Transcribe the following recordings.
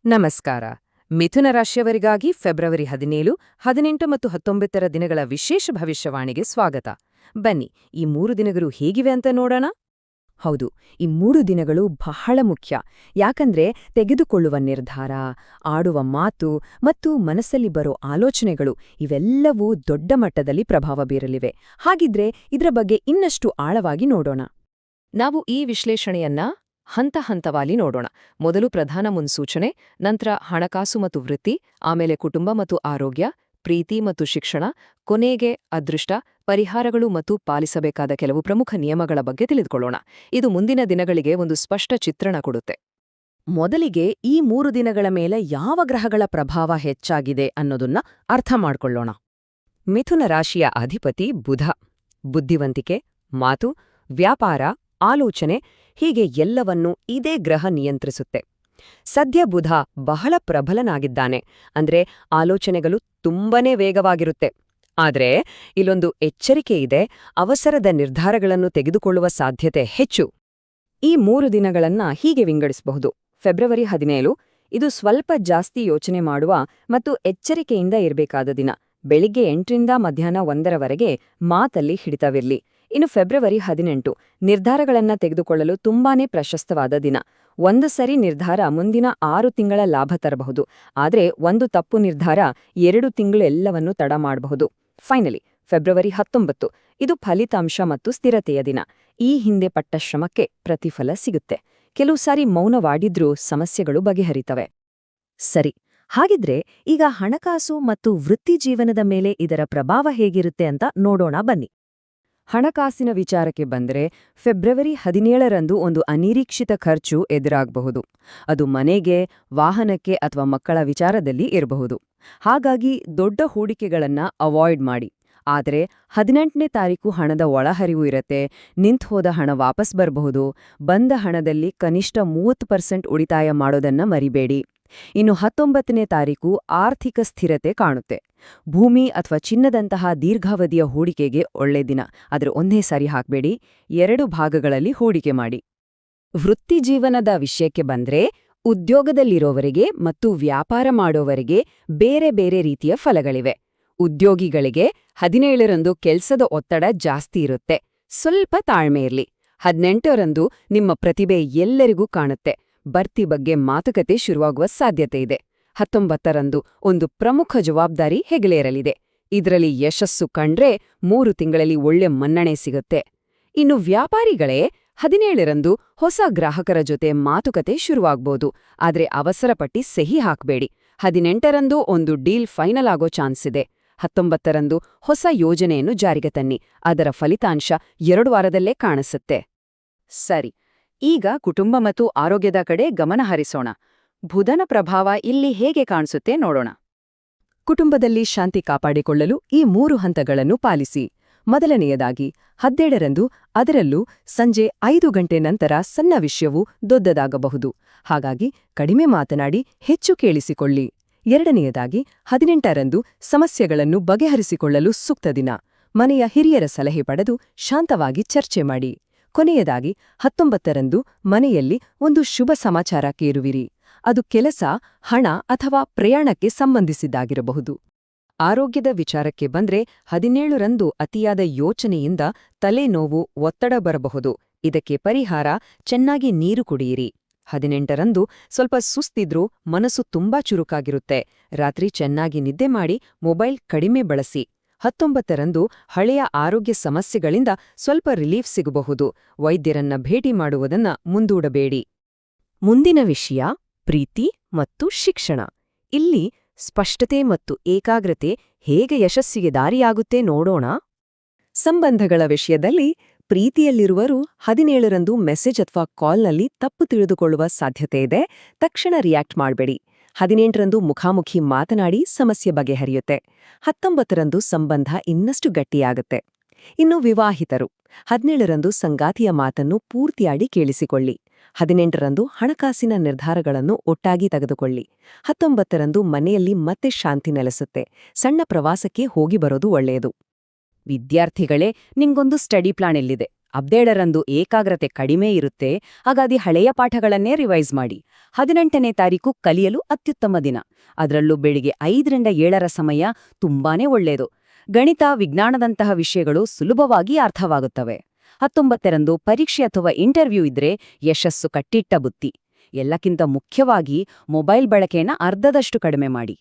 ನಮಸ್ಕಾರ. ಮಿಥುನ ರಾಶಿಯವರಿಗಾಗಿ ಫೆಬ್ರವರಿ 17, 18 ಮತ್ತು 19 ದಿನಗಳ ವಿಶೇಷ ಭವಿಷ್ಯವಾಣಿಗೆ ಸ್ವಾಗತ. ಬನ್ನಿ, ಈ 3 ದಿನಗಳು ಹೇಗಿವೆ ಅಂತ ನೋಡೋಣ. ಹೌದು, ಈ 3 ದಿನಗಳು ಬಹಳ ಮುಖ್ಯ. ಯಾಕಂದ್ರೆ ತೆಗೆದುಕೊಳ್ಳುವ ನಿರ್ಧಾರ, ಆಡುವ ಮಾತು ಮತ್ತು ಮನಸ್ಸಲ್ಲಿ ಬರೋ ಆಲೋಚನೆಗಳು ಇವೆಲ್ಲವೂ ದೊಡ್ಡ ಮಟ್ಟದಲ್ಲಿ ಪ್ರಭಾವ ಬೀರಲಿವೆ. ಹಾಗಿದ್ರೆ ಇದರ ಬಗ್ಗೆ ಇನ್ನಷ್ಟು ಆಳವಾಗಿ ನೋಡೋಣ. ನಾವು ಈ ವಿಶ್ಲೇಷಣೆಯನ್ನ ಹಂತವಾಗಿ ನೋಡೋಣ. ಮೊದಲು ಪ್ರಧಾನ ಮುನ್ಸೂಚನೆ, ನಂತರ ಹಣಕಾಸು ಮತ್ತು ವೃತ್ತಿ, ಆಮೇಲೆ ಕುಟುಂಬ ಮತ್ತು ಆರೋಗ್ಯ, ಪ್ರೀತಿ ಮತ್ತು ಶಿಕ್ಷಣ, ಕೊನೆಗೆ ಅದೃಷ್ಟ, ಪರಿಹಾರಗಳು ಮತ್ತು ಪಾಲಿಸಬೇಕಾದ ಕೆಲವು ಪ್ರಮುಖ ನಿಯಮಗಳ ಬಗ್ಗೆ ತಿಳಿದುಕೊಳ್ಳೋಣ. ಇದು ಮುಂದಿನ ದಿನಗಳಿಗೆ ಒಂದು ಸ್ಪಷ್ಟ ಚಿತ್ರಣ ಕೊಡುತ್ತೆ. ಮೊದಲಿಗೆ ಈ 3 ದಿನಗಳ ಮೇಲೆ ಯಾವ ಗ್ರಹಗಳ ಪ್ರಭಾವ ಹೆಚ್ಚಾಗಿದೆ ಅನ್ನೋದನ್ನ ಅರ್ಥ ಮಾಡ್ಕೊಳ್ಳೋಣ. ಮಿಥುನ ರಾಶಿಯ ಅಧಿಪತಿ ಬುಧ. ಬುದ್ಧಿವಂತಿಕೆ, ಮಾತು, ವ್ಯಾಪಾರ, ಆಲೋಚನೆ ಹೀಗೆ ಎಲ್ಲವನ್ನೂ ಇದೇ ಗ್ರಹ ನಿಯಂತ್ರಿಸುತ್ತೆ. ಸದ್ಯ ಬುಧ ಬಹಳ ಪ್ರಬಲನಾಗಿದ್ದಾನೆ, ಅಂದ್ರೆ ಆಲೋಚನೆಗಳು ತುಂಬನೇ ವೇಗವಾಗಿರುತ್ತೆ. ಆದ್ರೆ ಇಲ್ಲೊಂದು ಎಚ್ಚರಿಕೆ ಇದೆ, ಅವಸರದ ನಿರ್ಧಾರಗಳನ್ನು ತೆಗೆದುಕೊಳ್ಳುವ ಸಾಧ್ಯತೆ ಹೆಚ್ಚು. ಈ 3 ದಿನಗಳನ್ನ ಹೀಗೆ ವಿಂಗಡಿಸಬಹುದು. ಫೆಬ್ರವರಿ 17, ಇದು ಸ್ವಲ್ಪ ಜಾಸ್ತಿ ಯೋಚನೆ ಮಾಡುವ ಮತ್ತು ಎಚ್ಚರಿಕೆಯಿಂದ ಇರಬೇಕಾದ ದಿನ. ಬೆಳಿಗ್ಗೆ 8ರಿಂದ ಮಧ್ಯಾಹ್ನ 1ರವರೆಗೆ ಮಾತಲ್ಲಿ ಹಿಡಿತವಿರ್ಲಿ. ಇನ್ನು ಫೆಬ್ರವರಿ 18, ನಿರ್ಧಾರಗಳನ್ನ ತೆಗೆದುಕೊಳ್ಳಲು ತುಂಬಾನೇ ಪ್ರಶಸ್ತವಾದ ದಿನ. ಒಂದು ಸರಿ ನಿರ್ಧಾರ ಮುಂದಿನ 6 ತಿಂಗಳ ಲಾಭ ತರಬಹುದು, ಆದ್ರೆ ಒಂದು ತಪ್ಪು ನಿರ್ಧಾರ 2 ತಿಂಗಳು ಎಲ್ಲವನ್ನೂ ತಡ ಮಾಡಬಹುದು. ಫೈನಲಿ ಫೆಬ್ರವರಿ 19, ಇದು ಫಲಿತಾಂಶ ಮತ್ತು ಸ್ಥಿರತೆಯ ದಿನ. ಈ ಹಿಂದೆ ಪಟ್ಟ ಶ್ರಮಕ್ಕೆ ಪ್ರತಿಫಲ ಸಿಗುತ್ತೆ. ಕೆಲವು ಸಾರಿ ಮೌನವಾಡಿದ್ರೂ ಸಮಸ್ಯೆಗಳು ಬಗೆಹರಿತವೆ. ಸರಿ, ಹಾಗಿದ್ರೆ ಈಗ ಹಣಕಾಸು ಮತ್ತು ವೃತ್ತಿ ಜೀವನದ ಮೇಲೆ ಇದರ ಪ್ರಭಾವ ಹೇಗಿರುತ್ತೆ ಅಂತ ನೋಡೋಣ ಬನ್ನಿ. ಹಣಕಾಸಿನ ವಿಚಾರಕ್ಕೆ ಬಂದರೆ ಫೆಬ್ರವರಿ 17ರಂದು ಒಂದು ಅನಿರೀಕ್ಷಿತ ಖರ್ಚು ಎದುರಾಗಬಹುದು. ಅದು ಮನೆಗೆ, ವಾಹನಕ್ಕೆ ಅಥವಾ ಮಕ್ಕಳ ವಿಚಾರದಲ್ಲಿ ಇರಬಹುದು. ಹಾಗಾಗಿ ದೊಡ್ಡ ಹೂಡಿಕೆಗಳನ್ನ ಅವಾಯ್ಡ್ ಮಾಡಿ. ಆದರೆ 18ನೇ ತಾರೀಕು ಹಣದ ಒಳಹರಿವು ಇರತ್ತೆ, ನಿಂತ್ಹೋದ ಹಣ ವಾಪಸ್ ಬರಬಹುದು. ಬಂದ ಹಣದಲ್ಲಿ ಕನಿಷ್ಠ 30% ಉಳಿತಾಯ ಮಾಡೋದನ್ನ ಮರಿಬೇಡಿ. ಇನ್ನು 19ನೇ ತಾರೀಕು ಆರ್ಥಿಕ ಸ್ಥಿರತೆ ಕಾಣುತ್ತೆ. ಭೂಮಿ ಅಥವಾ ಚಿನ್ನದಂತಹ ದೀರ್ಘಾವಧಿಯ ಹೂಡಿಕೆಗೆ ಒಳ್ಳೆ ದಿನ, ಆದರೆ ಒಂದೇ ಸಾರಿ ಹಾಕಬೇಡಿ, 2 ಭಾಗಗಳಲ್ಲಿ ಹೂಡಿಕೆ ಮಾಡಿ. ವೃತ್ತಿ ಜೀವನದ ವಿಷಯಕ್ಕೆ ಬಂದ್ರೆ ಉದ್ಯೋಗದಲ್ಲಿರೋವರಿಗೆ ಮತ್ತು ವ್ಯಾಪಾರ ಮಾಡೋವರಿಗೆ ಬೇರೆ ಬೇರೆ ರೀತಿಯ ಫಲಗಳಿವೆ. ಉದ್ಯೋಗಿಗಳಿಗೆ 17ರಂದು ಕೆಲ್ಸದ ಒತ್ತಡ ಜಾಸ್ತಿ ಇರುತ್ತೆ, ಸ್ವಲ್ಪ ತಾಳ್ಮೆ ಇರ್ಲಿ. 18ರಂದು ನಿಮ್ಮ ಪ್ರತಿಭೆ ಎಲ್ಲರಿಗೂ ಕಾಣುತ್ತೆ, ಬಡ್ತಿ ಬಗ್ಗೆ ಮಾತುಕತೆ ಶುರುವಾಗುವ ಸಾಧ್ಯತೆ ಇದೆ. 19ರಂದು ಒಂದು ಪ್ರಮುಖ ಜವಾಬ್ದಾರಿ ಹೆಗಲೇರಲಿದೆ. ಇದರಲ್ಲಿ ಯಶಸ್ಸು ಕಂಡ್ರೆ 3 ತಿಂಗಳಲ್ಲಿ ಒಳ್ಳೆ ಮನ್ನಣೆ ಸಿಗುತ್ತೆ. ಇನ್ನು ವ್ಯಾಪಾರಿಗಳೇ 17ರಂದು ಹೊಸ ಗ್ರಾಹಕರ ಜೊತೆ ಮಾತುಕತೆ ಶುರುವಾಗ್ಬೋದು, ಆದ್ರೆ ಅವಸರಪಟ್ಟಿ ಸಹಿ ಹಾಕ್ಬೇಡಿ. 18ರಂದು ಒಂದು ಡೀಲ್ ಫೈನಲ್ ಆಗೋ ಚಾನ್ಸ್ ಇದೆ. 19ರಂದು ಹೊಸ ಯೋಜನೆಯನ್ನು ಜಾರಿಗೆ ತನ್ನಿ, ಅದರ ಫಲಿತಾಂಶ 2 ವಾರದಲ್ಲೇ ಕಾಣಿಸುತ್ತೆ. ಸರಿ, ಈಗ ಕುಟುಂಬ ಮತ್ತು ಆರೋಗ್ಯದ ಕಡೆ ಗಮನ ಹರಿಸೋಣ. ಬುಧನ ಪ್ರಭಾವ ಇಲ್ಲಿ ಹೇಗೆ ಕಾಣಿಸುತ್ತೆ ನೋಡೋಣ. ಕುಟುಂಬದಲ್ಲಿ ಶಾಂತಿ ಕಾಪಾಡಿಕೊಳ್ಳಲು ಈ 3 ಹಂತಗಳನ್ನು ಪಾಲಿಸಿ. ಮೊದಲನೆಯದಾಗಿ 17ರಂದು, ಅದರಲ್ಲೂ ಸಂಜೆ 5 ಗಂಟೆ ನಂತರ ಸಣ್ಣ ವಿಷಯವೂ ದೊಡ್ಡದಾಗಬಹುದು. ಹಾಗಾಗಿ ಕಡಿಮೆ ಮಾತನಾಡಿ, ಹೆಚ್ಚು ಕೇಳಿಸಿಕೊಳ್ಳಿ. ಎರಡನೆಯದಾಗಿ 18ರಂದು ಸಮಸ್ಯೆಗಳನ್ನು ಬಗೆಹರಿಸಿಕೊಳ್ಳಲು ಸೂಕ್ತ ದಿನ. ಮನೆಯ ಹಿರಿಯರ ಸಲಹೆ ಪಡೆದು ಶಾಂತವಾಗಿ ಚರ್ಚೆ ಮಾಡಿ. ಕೊನೆಯದಾಗಿ 19ರಂದು ಮನೆಯಲ್ಲಿ ಒಂದು ಶುಭ ಸಮಾಚಾರ ಕೇರುವಿರಿ. ಅದು ಕೆಲಸ, ಹಣ ಅಥವಾ ಪ್ರಯಾಣಕ್ಕೆ ಸಂಬಂಧಿಸಿದ್ದಾಗಿರಬಹುದು. ಆರೋಗ್ಯದ ವಿಚಾರಕ್ಕೆ ಬಂದ್ರೆ 17ರಂದು ಅತಿಯಾದ ಯೋಚನೆಯಿಂದ ತಲೆನೋವು, ಒತ್ತಡ ಬರಬಹುದು. ಇದಕ್ಕೆ ಪರಿಹಾರ ಚೆನ್ನಾಗಿ ನೀರು ಕುಡಿಯಿರಿ. 18ರಂದು ಸ್ವಲ್ಪ ಸುಸ್ತಿದ್ರೂ ಮನಸ್ಸು ತುಂಬಾ ಚುರುಕಾಗಿರುತ್ತೆ. ರಾತ್ರಿ ಚೆನ್ನಾಗಿ ನಿದ್ದೆ ಮಾಡಿ, ಮೊಬೈಲ್ ಕಡಿಮೆ ಬಳಸಿ. 19ರಂದು ಹಳೆಯ ಆರೋಗ್ಯ ಸಮಸ್ಯೆಗಳಿಂದ ಸ್ವಲ್ಪ ರಿಲೀಫ್ ಸಿಗಬಹುದು. ವೈದ್ಯರನ್ನ ಭೇಟಿ ಮಾಡುವುದನ್ನ ಮುಂದೂಡಬೇಡಿ. ಮುಂದಿನ ವಿಷಯ ಪ್ರೀತಿ ಮತ್ತು ಶಿಕ್ಷಣ. ಇಲ್ಲಿ ಸ್ಪಷ್ಟತೆ ಮತ್ತು ಏಕಾಗ್ರತೆ ಹೇಗೆ ಯಶಸ್ಸಿಗೆ ದಾರಿಯಾಗುತ್ತೆ ನೋಡೋಣ. ಸಂಬಂಧಗಳ ವಿಷಯದಲ್ಲಿ ಪ್ರೀತಿಯಲ್ಲಿರುವರು 17ರಂದು ಮೆಸೇಜ್ ಅಥವಾ ಕಾಲ್ನಲ್ಲಿ ತಪ್ಪು ತಿಳಿದುಕೊಳ್ಳುವ ಸಾಧ್ಯತೆ ಇದೆ. ತಕ್ಷಣ ರಿಯಾಕ್ಟ್ ಮಾಡಬೇಡಿ. 18ರಂದು ಮುಖಾಮುಖಿ ಮಾತನಾಡಿ ಸಮಸ್ಯೆ ಬಗೆಹರಿಯುತ್ತೆ. 19ರಂದು ಸಂಬಂಧ ಇನ್ನಷ್ಟು ಗಟ್ಟಿಯಾಗುತ್ತೆ. ಇನ್ನು ವಿವಾಹಿತರು 17ರಂದು ಸಂಗಾತಿಯ ಮಾತನ್ನು ಪೂರ್ತಿಯಾಗಿ ಕೇಳಿಸಿಕೊಳ್ಳಿ. 18ರಂದು ಹಣಕಾಸಿನ ನಿರ್ಧಾರಗಳನ್ನು ಒಟ್ಟಾಗಿ ತೆಗೆದುಕೊಳ್ಳಿ. 19ರಂದು ಮನೆಯಲ್ಲಿ ಮತ್ತೆ ಶಾಂತಿ ನೆಲೆಸುತ್ತೆ. ಸಣ್ಣ ಪ್ರವಾಸಕ್ಕೆ ಹೋಗಿ ಬರೋದು ಒಳ್ಳೆಯದು. ವಿದ್ಯಾರ್ಥಿಗಳೇ, ನಿಂಗೊಂದು ಸ್ಟಡಿ ಪ್ಲಾನ್ ಇಲ್ಲಿದೆ, 17ರಂದು ಏಕಾಗ್ರತೆ ಕಡಿಮೆ ಇರುತ್ತೆ, ಹಾಗಾಗಿ ಹಳೆಯ ಪಾಠಗಳನ್ನೇ ರಿವೈಸ್ ಮಾಡಿ. 18ನೇ ತಾರೀಕು ಕಲಿಯಲು ಅತ್ಯುತ್ತಮ ದಿನ. ಅದರಲ್ಲೂ ಬೆಳಿಗ್ಗೆ 5ರಿಂದ 7ರ ಸಮಯ ತುಂಬಾನೇ ಒಳ್ಳೆಯದು. ಗಣಿತ, ವಿಜ್ಞಾನದಂತಹ ವಿಷಯಗಳು ಸುಲಭವಾಗಿ ಅರ್ಥವಾಗುತ್ತವೆ. 19ರಂದು ಪರೀಕ್ಷೆ ಅಥವಾ ಇಂಟರ್ವ್ಯೂ ಇದ್ರೆ ಯಶಸ್ಸು ಕಟ್ಟಿಟ್ಟ ಬುತ್ತಿ. ಎಲ್ಲಕ್ಕಿಂತ ಮುಖ್ಯವಾಗಿ ಮೊಬೈಲ್ ಬಳಕೆಯನ್ನು ಅರ್ಧದಷ್ಟು ಕಡಿಮೆ ಮಾಡಿ.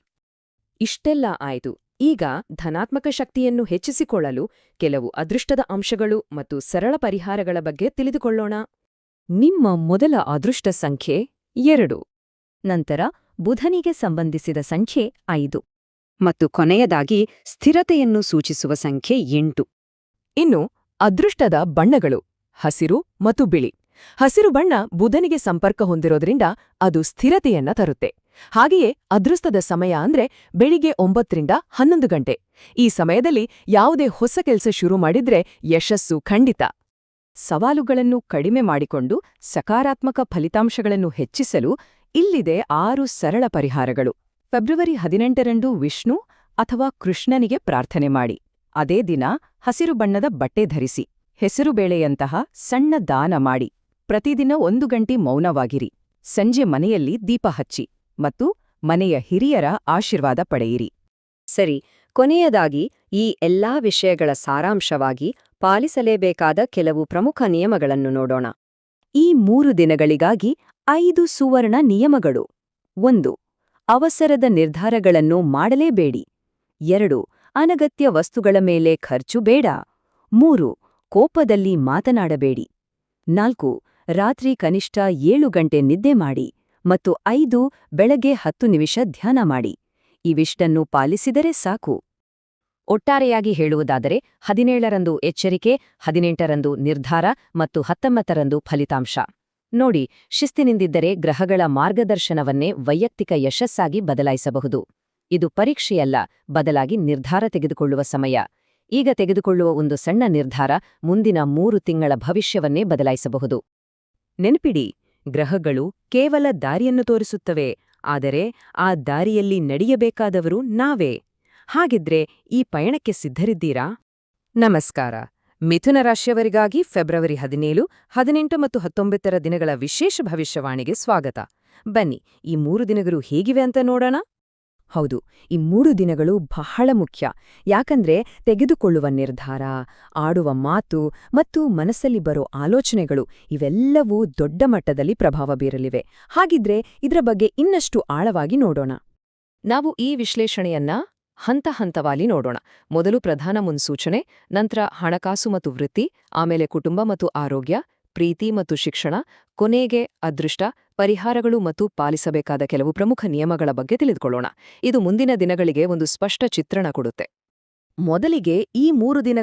ಇಷ್ಟೆಲ್ಲ ಆಯ್ತು. ಈಗ ಧನಾತ್ಮಕ ಶಕ್ತಿಯನ್ನು ಹೆಚ್ಚಿಸಿಕೊಳ್ಳಲು ಕೆಲವು ಅದೃಷ್ಟದ ಅಂಶಗಳು ಮತ್ತು ಸರಳ ಪರಿಹಾರಗಳ ಬಗ್ಗೆ ತಿಳಿದುಕೊಳ್ಳೋಣ. ನಿಮ್ಮ ಮೊದಲ ಅದೃಷ್ಟ ಸಂಖ್ಯೆ 2. ನಂತರ ಬುಧನಿಗೆ ಸಂಬಂಧಿಸಿದ ಸಂಖ್ಯೆ 5. ಮತ್ತು ಕೊನೆಯದಾಗಿ ಸ್ಥಿರತೆಯನ್ನು ಸೂಚಿಸುವ ಸಂಖ್ಯೆ 8. ಇನ್ನು ಅದೃಷ್ಟದ ಬಣ್ಣಗಳು ಹಸಿರು ಮತ್ತು ಬಿಳಿ. ಹಸಿರು ಬಣ್ಣ ಬುಧನಿಗೆ ಸಂಪರ್ಕ ಹೊಂದಿರೋದ್ರಿಂದ ಅದು ಸ್ಥಿರತೆಯನ್ನ ತರುತ್ತೆ. ಹಾಗೆಯೇ ಅದೃಷ್ಟದ ಸಮಯ ಅಂದ್ರೆ ಬೆಳಿಗ್ಗೆ 9ರಿಂದ 11 ಗಂಟೆ. ಈ ಸಮಯದಲ್ಲಿ ಯಾವುದೇ ಹೊಸ ಕೆಲಸ ಶುರು ಮಾಡಿದ್ರೆ ಯಶಸ್ಸು ಖಂಡಿತ. ಸವಾಲುಗಳನ್ನು ಕಡಿಮೆ ಮಾಡಿಕೊಂಡು ಸಕಾರಾತ್ಮಕ ಫಲಿತಾಂಶಗಳನ್ನು ಹೆಚ್ಚಿಸಲು ಇಲ್ಲಿದೆ 6 ಸರಳ ಪರಿಹಾರಗಳು. ಫೆಬ್ರವರಿ 18ರಂದು ವಿಷ್ಣು ಅಥವಾ ಕೃಷ್ಣನಿಗೆ ಪ್ರಾರ್ಥನೆ ಮಾಡಿ. ಅದೇ ದಿನ ಹಸಿರು ಬಣ್ಣದ ಬಟ್ಟೆ ಧರಿಸಿ. ಹೆಸರುಬೇಳೆಯಂತಹ ಸಣ್ಣ ದಾನ ಮಾಡಿ. ಪ್ರತಿದಿನ 1 ಗಂಟೆ ಮೌನವಾಗಿರಿ. ಸಂಜೆ ಮನೆಯಲ್ಲಿ ದೀಪ ಹಚ್ಚಿ ಮತ್ತು ಮನೆಯ ಹಿರಿಯರ ಆಶೀರ್ವಾದ ಪಡೆಯಿರಿ. ಸರಿ, ಕೊನೆಯದಾಗಿ ಈ ಎಲ್ಲಾ ವಿಷಯಗಳ ಸಾರಾಂಶವಾಗಿ ಪಾಲಿಸಲೇಬೇಕಾದ ಕೆಲವು ಪ್ರಮುಖ ನಿಯಮಗಳನ್ನು ನೋಡೋಣ. ಈ 3 ದಿನಗಳಿಗಾಗಿ 5 ಸುವರ್ಣ ನಿಯಮಗಳು. 1. ಅವಸರದ ನಿರ್ಧಾರಗಳನ್ನು ಮಾಡಲೇಬೇಡಿ. 2. ಅನಗತ್ಯ ವಸ್ತುಗಳ ಮೇಲೆ ಖರ್ಚು ಬೇಡ. 3. ಕೋಪದಲ್ಲಿ ಮಾತನಾಡಬೇಡಿ. 4. ರಾತ್ರಿ ಕನಿಷ್ಠ 7 ಗಂಟೆ ನಿದ್ದೆ ಮಾಡಿ. ಮತ್ತು 5. ಬೆಳಗ್ಗೆ 10 ನಿಮಿಷ ಧ್ಯಾನ ಮಾಡಿ. ಇವಿಷ್ಟನ್ನು ಪಾಲಿಸಿದರೆ ಸಾಕು. ಒಟ್ಟಾರೆಯಾಗಿ ಹೇಳುವುದಾದರೆ 17ರಂದು ಎಚ್ಚರಿಕೆ, 18ರಂದು ನಿರ್ಧಾರ ಮತ್ತು 19ರಂದು ಫಲಿತಾಂಶ. ನೋಡಿ, ಶಿಸ್ತಿನಿಂದಿದ್ದರೆ ಗ್ರಹಗಳ ಮಾರ್ಗದರ್ಶನವನ್ನೇ ವೈಯಕ್ತಿಕ ಯಶಸ್ಸಾಗಿ ಬದಲಾಯಿಸಬಹುದು. ಇದು ಪರೀಕ್ಷೆಯಲ್ಲ, ಬದಲಾಗಿ ನಿರ್ಧಾರ ತೆಗೆದುಕೊಳ್ಳುವ ಸಮಯ. ಈಗ ತೆಗೆದುಕೊಳ್ಳುವ ಒಂದು ಸಣ್ಣ ನಿರ್ಧಾರ ಮುಂದಿನ 3 ತಿಂಗಳ ಭವಿಷ್ಯವನ್ನೇ ಬದಲಾಯಿಸಬಹುದು. ನೆನಪಿಡಿ, ಗ್ರಹಗಳು ಕೇವಲ ದಾರಿಯನ್ನು ತೋರಿಸುತ್ತವೆ, ಆದರೆ ಆ ದಾರಿಯಲ್ಲಿ ನಡೆಯಬೇಕಾದವರು ನಾವೇ. ಹಾಗಿದ್ರೆ ಈ ಪಯಣಕ್ಕೆ ಸಿದ್ಧರಿದ್ದೀರಾ? ನಮಸ್ಕಾರ. ಮಿಥುನ ರಾಶಿಯವರಿಗಾಗಿ ಫೆಬ್ರವರಿ 17, 18 ಮತ್ತು 19ರ ದಿನಗಳ ವಿಶೇಷ ಭವಿಷ್ಯವಾಣಿಗೆ ಸ್ವಾಗತ. ಬನ್ನಿ, ಈ 3 ದಿನಗಳು ಹೇಗಿವೆ ಅಂತ ನೋಡೋಣ. ಹೌದು, ಈ 3 ದಿನಗಳು ಬಹಳ ಮುಖ್ಯ. ಯಾಕಂದ್ರೆ ತೆಗೆದುಕೊಳ್ಳುವ ನಿರ್ಧಾರ, ಆಡುವ ಮಾತು ಮತ್ತು ಮನಸ್ಸಲ್ಲಿ ಬರೋ ಆಲೋಚನೆಗಳು ಇವೆಲ್ಲವೂ ದೊಡ್ಡ ಮಟ್ಟದಲ್ಲಿ ಪ್ರಭಾವ ಬೀರಲಿವೆ. ಹಾಗಿದ್ರೆ ಇದರ ಬಗ್ಗೆ ಇನ್ನಷ್ಟು ಆಳವಾಗಿ ನೋಡೋಣ. ನಾವು ಈ ವಿಶ್ಲೇಷಣೆಯನ್ನ ಹಂತ ಹಂತವಾಗಿ ನೋಡೋಣ. ಮೊದಲು ಪ್ರಧಾನ ಮುನ್ಸೂಚನೆ, ನಂತರ ಹಣಕಾಸು ಮತ್ತು ವೃತ್ತಿ, ಆಮೇಲೆ ಕುಟುಂಬ ಮತ್ತು ಆರೋಗ್ಯ, ಪ್ರೀತಿ ಮತ್ತು ಶಿಕ್ಷಣ, ಕೊನೆಗೆ ಅದೃಷ್ಟ, ಪರಿಹಾರಗಳು ಮತ್ತು ಪಾಲಿಸಬೇಕಾದ ಕೆಲವು ಪ್ರಮುಖ ನಿಯಮಗಳ ಬಗ್ಗೆ ತಿಳಿದುಕೊಳ್ಳೋಣ. ಇದು ಮುಂದಿನ ದಿನಗಳಿಗೆ ಒಂದು ಸ್ಪಷ್ಟ ಚಿತ್ರಣ ಕೊಡುತ್ತೆ. ಮೊದಲಿಗೆ ಈ 3 ದಿನಗಳ